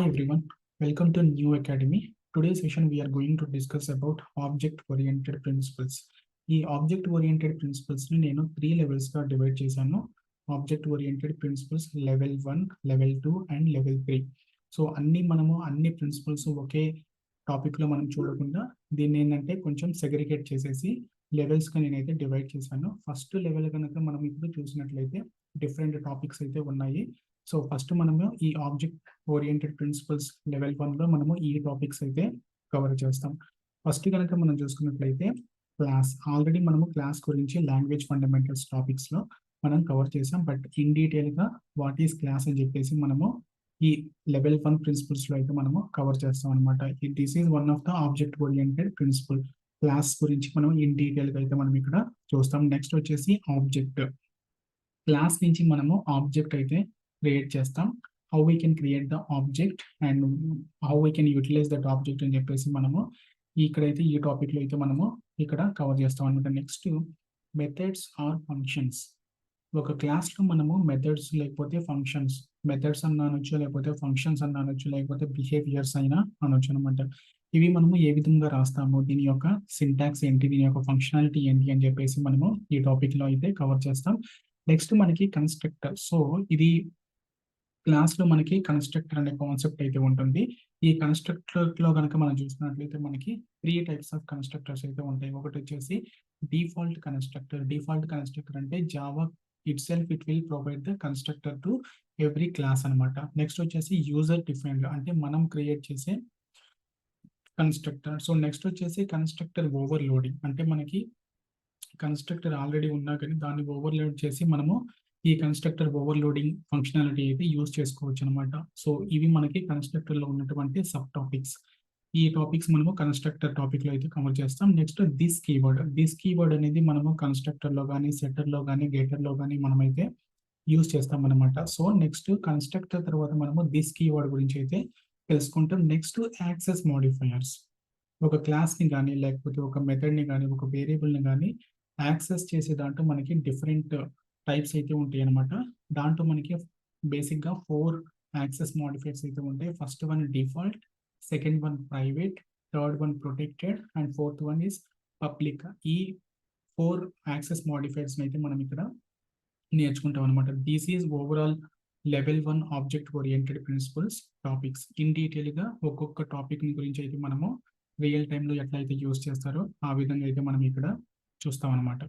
everyone, welcome to KnewAcademy. Today's session we are going to discuss about object-oriented principles. ఈ object-oriented principles ని నేను 3 levels గా divide చేశాను. Object-oriented principles level 1, level 2 and level 3. So అన్ని principles ఒకే topic లో మనం చూడకుండా దీన్ని ఏంటంటే కొంచెం సెగ్రిగేట్ చేసేసి లెవెల్స్ గా నేనైతే డివైడ్ చేశాను. ఫస్ట్ లెవెల్ కనుక మనం ఇప్పుడు చూసినట్లయితే డిఫరెంట్ టాపిక్స్ అయితే ఉన్నాయి. సో ఫస్ట్ మనము ఈ ఆబ్జెక్ట్ ఓరియంటెడ్ ప్రిన్సిపల్స్ లెవెల్ 1 లో మనము ఈ టాపిక్స్ అయితే కవర్ చేస్తాం. ఫస్ట్ కనుక మనం చూసుకున్నట్లయితే క్లాస్, ఆల్రెడీ మనము క్లాస్ గురించి లాంగ్వేజ్ ఫండమెంటల్స్ టాపిక్స్ లో మనం కవర్ చేసాం. బట్ ఇన్ డీటెయిల్ గా వాట్ ఈస్ క్లాస్ అని చెప్పేసి మనము ఈ లెవెల్ 1 ప్రిన్సిపల్స్ లో అయితే మనము కవర్ చేస్తాం అనమాట. This is one of the object oriented principle. Class గురించి మనం ఇన్ డీటెయిల్ గా అయితే మనం ఇక్కడ చూస్తాం. నెక్స్ట్ వచ్చేసి ఆబ్జెక్ట్. క్లాస్ నుంచి మనము ఆబ్జెక్ట్ అయితే క్రియేట్ చేస్తాం. How we can create the object and how we can utilize that object అని చెప్పేసి మనము ఇక్కడైతే ఈ టాపిక్ లో అయితే మనము ఇక్కడ కవర్ చేస్తాం అనమాట. Next methods or functions. ఒక క్లాస్ లో మనము మెథడ్స్ లేకపోతే ఫంక్షన్స్, మెథడ్స్ అన్న అనొచ్చు, లేకపోతే ఫంక్షన్స్ అన్న అనొచ్చు, లేకపోతే బిహేవియర్స్ అయినా అనొచ్చు అనమాట. ఇవి మనము ఏ విధంగా రాస్తాము, దీని యొక్క సింటాక్స్ ఏంటి, దీని యొక్క ఫంక్షనాలిటీ ఏంటి అని చెప్పేసి మనము ఈ టాపిక్ లో అయితే కవర్ చేస్తాం. నెక్స్ట్ మనకి కన్స్ట్రక్టర్. సో ఇది క్లాస్ లో మనకి కన్స్ట్రక్టర్ అనే కాన్సెప్ట్ అయితే ఉంటుంది. ఈ కన్స్ట్రక్టర్ లో కనుక మనం చూసినట్లయితే మనకి 3 టైప్స్ ఆఫ్ కన్స్ట్రక్టర్స్ అయితే ఉంటాయి. ఒకటి వచ్చేసి డిఫాల్ట్ కన్స్ట్రక్టర్. డిఫాల్ట్ కన్స్ట్రక్టర్ అంటే Java it self it will provide the constructor to every class అనమాట. నెక్స్ట్ వచ్చేసి యూజర్ డిఫైన్డ్ అంటే మనం క్రియేట్ చేసే కన్స్ట్రక్టర్. సో నెక్స్ట్ వచ్చేసి కన్స్ట్రక్టర్ ఓవర్లోడింగ్ అంటే మనకి కన్స్ట్రక్టర్ ఆల్రెడీ ఉన్నా కానీ దాన్ని ఓవర్లోడ్ చేసి మనము ఈ కన్స్ట్రక్టర్ ఓవర్లోడింగ్ ఫంక్షనాలిటీ అయితే యూజ్ చేసుకోవచ్చు అనమాట. సో ఇవి మనకి కన్స్ట్రక్టర్ లో ఉన్నటువంటి సబ్ టాపిక్స్. ఈ టాపిక్స్ మనము కన్స్ట్రక్టర్ టాపిక్ లో అయితే కవర్ చేస్తాం. Next this keyword. This keyword అనేది మనము కన్స్ట్రక్టర్ లో కానీ సెటర్ లో కానీ గెటర్ లో కానీ మనమైతే యూజ్ చేస్తాం అనమాట. సో నెక్స్ట్ కన్స్ట్రక్టర్ తర్వాత మనము దిస్ కీవర్డ్ గురించి అయితే తెలుసుకుంటాం. Next access modifiers. ఒక క్లాస్ ని కానీ లేకపోతే ఒక మెథడ్ ని కానీ ఒక వేరియబుల్ ని కానీ యాక్సెస్ చేసే దాంట్లో మనకి డిఫరెంట్ టైప్స్ అయితే ఉంటాయి అనమాట. దాంట్లో మనకి బేసిక్ గా 4 యాక్సెస్ మోడిఫైయర్స్ అయితే ఉంటాయి. First one default, second one private, third one protected and fourth one is public. ఈ 4 యాక్సెస్ మోడిఫైయర్స్ అయితే మనం ఇక్కడ నేర్చుకుంటాం అనమాట. This is overall level 1 object oriented principles topics. In detail గా ఒక్కొక్క టాపిక్ గురించి అయితే మనము రియల్ టైమ్ లో ఎట్లయితే యూజ్ చేస్తారో ఆ విధంగా అయితే మనం ఇక్కడ చూస్తాం అనమాట.